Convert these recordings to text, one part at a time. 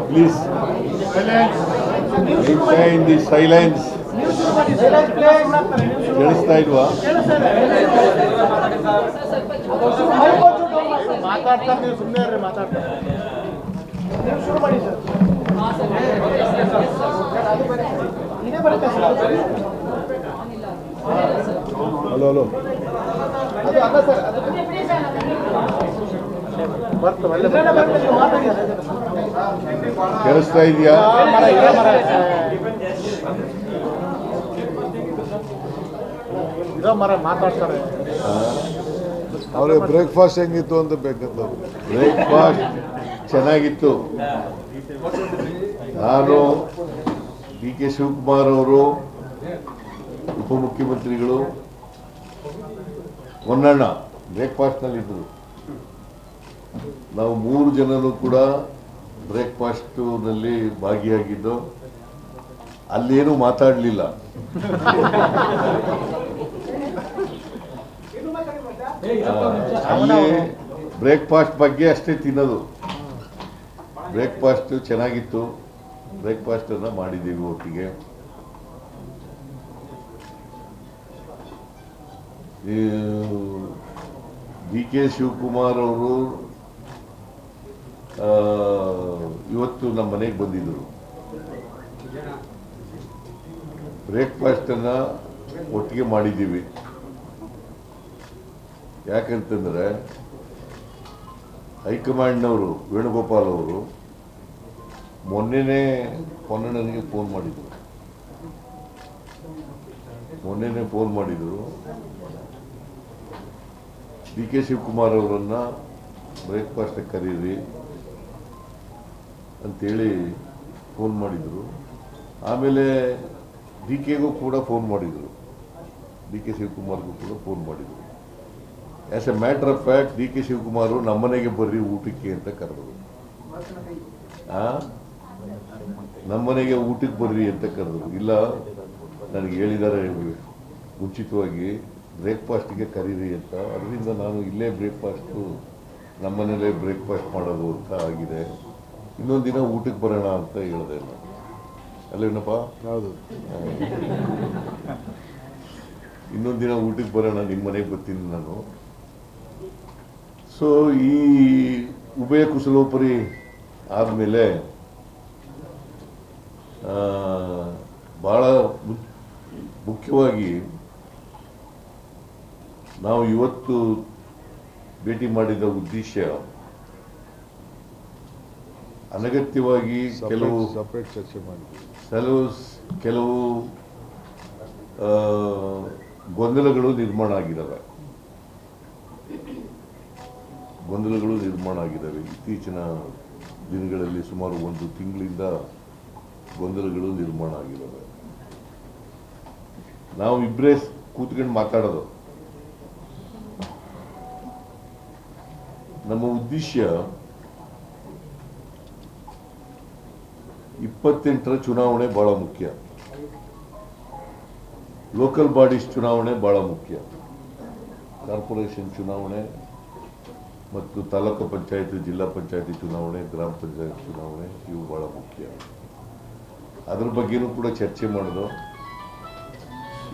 Please maintain the silence. ಕೇಳಿಸ್ತಾ ಇಲ್ವಾ? ಮಾತಾಡ್ತಾರೆ, ನೀವು ಸುಮ್ಮನೆ ಇರ್ರಿ, ಮಾತಾಡ್ತಾರೆ. ನೀವು ಶುರು ಮಾಡಿ ಸರ್. ಇದೇ ಬರುತ್ತೆ ಸರ್. ಹಲೋ ಹಲೋ ಅದು ಅಲ್ಲ ಸರ್, ಬರ್ತು ಒಳ್ಳೆ ಕೇಳಿಸ್ತಾ ಇದೆಯಾ? ಇರೋ ಮರ ಮಾತಾಡ್ತಾರೆ. ಅವ್ರಿಗೆ ಬ್ರೇಕ್ಫಾಸ್ಟ್ ಹೆಂಗಿತ್ತು ಅಂತ ಬೇಕಂತ. ಬ್ರೇಕ್ಫಾಸ್ಟ್ ಚೆನ್ನಾಗಿತ್ತು. ನಾನು ಡಿ ಕೆ ಶಿವಕುಮಾರ್ ಅವರು, ಉಪಮುಖ್ಯಮಂತ್ರಿಗಳು, ಹೊನ್ನಣ್ಣ ಬ್ರೇಕ್ಫಾಸ್ಟ್ನಲ್ಲಿದ್ದರು. ನಾವು 3 ಜನರು ಕೂಡ ಬ್ರೇಕ್ಫಾಸ್ಟ್ನಲ್ಲಿ ಭಾಗಿಯಾಗಿದ್ದು. ಅಲ್ಲೇನು ಮಾತಾಡಲಿಲ್ಲ. ಅಲ್ಲಿ ಬ್ರೇಕ್ಫಾಸ್ಟ್ ಬಗ್ಗೆ ಅಷ್ಟೇ ತಿನ್ನೋದು. ಬ್ರೇಕ್ಫಾಸ್ಟ್ ಚೆನ್ನಾಗಿತ್ತು. ಬ್ರೇಕ್ಫಾಸ್ಟನ್ನು ಮಾಡಿದ್ದೀವಿ ಒಟ್ಟಿಗೆ. ಡಿ ಕೆ ಶಿವಕುಮಾರ್ ಅವರು ಇವತ್ತು ನಮ್ಮ ಮನೆಗೆ ಬಂದಿದ್ದರು. ಬ್ರೇಕ್ಫಾಸ್ಟನ್ನು ಒಟ್ಟಿಗೆ ಮಾಡಿದ್ದೀವಿ. ಯಾಕಂತಂದರೆ ಹೈಕಮಾಂಡ್ನವರು ವೇಣುಗೋಪಾಲ್ ಅವರು ಮೊನ್ನೆನೇ ಹೊನ್ನಣ್ಣನಿಗೆ ಫೋನ್ ಮಾಡಿದರು. ಡಿ ಕೆ ಶಿವಕುಮಾರ್ ಅವರನ್ನು ಬ್ರೇಕ್ಫಾಸ್ಟಿಗೆ ಕರೀರಿ ಅಂತೇಳಿ ಫೋನ್ ಮಾಡಿದರು. ಆಮೇಲೆ ಡಿ ಕೆಗೂ ಕೂಡ ಫೋನ್ ಮಾಡಿದರು, ಡಿ ಕೆ ಶಿವಕುಮಾರ್ಗೂ ಕೂಡ ಫೋನ್ ಮಾಡಿದರು. As A matter of fact D K Shivakumar ನಮ್ಮನೆಗೆ ಬರ್ರಿ ಊಟಕ್ಕೆ ಅಂತ ಕರೆದರು. ನಮ್ಮನೆಗೆ ಊಟಕ್ಕೆ ಬರ್ರಿ ಅಂತ ಕರೆದರು. ಇಲ್ಲ, ನನಗೆ ಹೇಳಿದ್ದಾರೆ ಮುಂಚಿತವಾಗಿ ಬ್ರೇಕ್ಫಾಸ್ಟಿಗೆ ಕರೀರಿ ಅಂತ. ಅದರಿಂದ ನಾನು ಇಲ್ಲೇ ನಮ್ಮನೇಲೇ ಬ್ರೇಕ್ಫಾಸ್ಟ್ ಮಾಡೋದು ಅಂತ ಆಗಿದೆ. ಇನ್ನೊಂದು ದಿನ ಊಟಕ್ಕೆ ಬರೋಣ ಅಂತ ಹೇಳಿದೆ ನಾನು. ಅಲ್ಲೇನಪ್ಪ? ಹೌದು. ಇನ್ನೊಂದು ದಿನ ಊಟಕ್ಕೆ ಬರೋಣ, ನಿಮ್ಮ ಮನೆಗೆ ಬರ್ತೀನಿ ನಾನು. ಸೊ ಈ ಉಭಯ ಕುಶಲೋಪರಿ ಆದಮೇಲೆ ಭಾಳ ಮುಖ್ಯವಾಗಿ ನಾವು ಇವತ್ತು ಭೇಟಿ ಮಾಡಿದ ಉದ್ದೇಶ ಅನಗತ್ಯವಾಗಿ ಕೆಲವು ಗೊಂದಲಗಳು ನಿರ್ಮಾಣ ಆಗಿದ್ದಾವೆ. ಇತ್ತೀಚಿನ ದಿನಗಳಲ್ಲಿ ಸುಮಾರು 1 ತಿಂಗಳಿಂದ ಗೊಂದಲಗಳು ನಿರ್ಮಾಣ ಆಗಿದ್ದಾವೆ. ನಾವು ಇಬ್ಬರೇ ಕೂತ್ಕೊಂಡು ಮಾತಾಡೋದು. ನಮ್ಮ ಉದ್ದೇಶ 28ರ ಚುನಾವಣೆ ಬಹಳ ಮುಖ್ಯ. ಲೋಕಲ್ ಬಾಡೀಸ್ ಚುನಾವಣೆ ಬಹಳ ಮುಖ್ಯ. ಕಾರ್ಪೊರೇಷನ್ ಚುನಾವಣೆ ಮತ್ತು ತಾಲೂಕು ಪಂಚಾಯತ್, ಜಿಲ್ಲಾ ಪಂಚಾಯತಿ ಚುನಾವಣೆ, ಗ್ರಾಮ ಪಂಚಾಯತ್ ಚುನಾವಣೆ ಇವು ಬಹಳ ಮುಖ್ಯ. ಅದ್ರ ಬಗ್ಗೆನೂ ಕೂಡ ಚರ್ಚೆ ಮಾಡಿದ್ರು.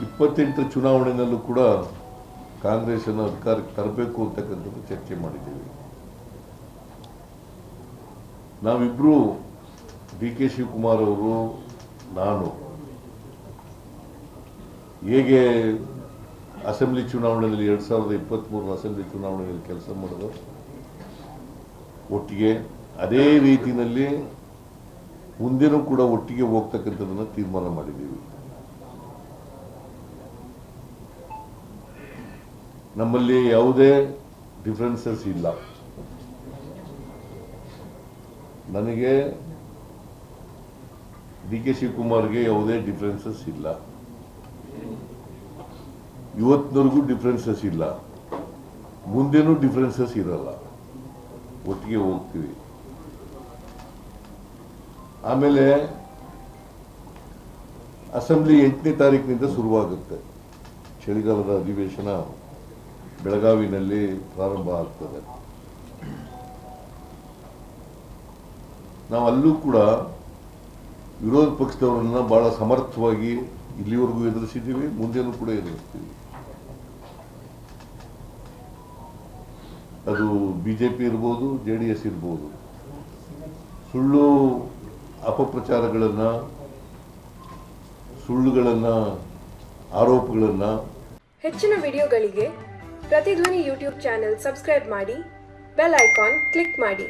28ರ ಚುನಾವಣೆಯಲ್ಲೂ ಕೂಡ ಕಾಂಗ್ರೆಸ್ಸನ್ನು ಅಧಿಕಾರಕ್ಕೆ ತರಬೇಕು ಅಂತಕ್ಕಂಥದ್ದು ಚರ್ಚೆ ಮಾಡಿದ್ದೀವಿ. ನಾವಿಬ್ಬರು, ಡಿ ಕೆ ಶಿವಕುಮಾರ್ ಅವರು, ನಾನು, ಹೇಗೆ ಅಸೆಂಬ್ಲಿ ಚುನಾವಣೆಯಲ್ಲಿ 2023 ಅಸೆಂಬ್ಲಿ ಚುನಾವಣೆಯಲ್ಲಿ ಕೆಲಸ ಮಾಡೋದು ಒಟ್ಟಿಗೆ, ಅದೇ ರೀತಿಯಲ್ಲಿ ಮುಂದೆನೂ ಕೂಡ ಒಟ್ಟಿಗೆ ಹೋಗ್ತಕ್ಕಂಥದ್ದನ್ನು ತೀರ್ಮಾನ ಮಾಡಿದ್ದೀವಿ. ನಮ್ಮಲ್ಲಿ ಯಾವುದೇ ಡಿಫರೆನ್ಸಸ್ ಇಲ್ಲ. ನನಗೆ ಡಿ ಕೆ ಶಿವಕುಮಾರ್ಗೆ ಯಾವುದೇ ಡಿಫರೆನ್ಸಸ್ ಇಲ್ಲ. ಇವತ್ತಿನವರೆಗೂ ಡಿಫರೆನ್ಸಸ್ ಇಲ್ಲ, ಮುಂದೇನೂ ಡಿಫರೆನ್ಸಸ್ ಇರಲ್ಲ. ಒಟ್ಟಿಗೆ ಹೋಗ್ತೀವಿ. ಆಮೇಲೆ ಅಸೆಂಬ್ಲಿ 8ನೇ ತಾರೀಕಿನಿಂದ ಶುರುವಾಗುತ್ತೆ. ಚಳಿಗಾಲದ ಅಧಿವೇಶನ ಬೆಳಗಾವಿನಲ್ಲಿ ಪ್ರಾರಂಭ ಆಗ್ತದೆ. ನಾವು ಅಲ್ಲೂ ಕೂಡ ವಿರೋಧ ಪಕ್ಷದವರನ್ನ ಬಹಳ ಸಮರ್ಥವಾಗಿ ಇಲ್ಲಿವರೆಗೂ ಎದುರಿಸಿದ್ದೀವಿ, ಮುಂದೆನೂ ಕೂಡ ಎದುರಿಸ್ತೀವಿ. ಅದು BJP ಇರ್ಬೋದು, JDS ಇರ್ಬೋದು. ಸುಳ್ಳು ಅಪಪ್ರಚಾರಗಳನ್ನು, ಸುಳ್ಳುಗಳನ್ನು, ಆರೋಪಗಳನ್ನು. ಹೆಚ್ಚಿನ ವಿಡಿಯೋಗಳಿಗೆ ಪ್ರತಿಧ್ವನಿ ಯೂಟ್ಯೂಬ್ ಚಾನೆಲ್ ಸಬ್ಸ್ಕ್ರೈಬ್ ಮಾಡಿ, ಬೆಲ್ ಐಕಾನ್ ಕ್ಲಿಕ್ ಮಾಡಿ.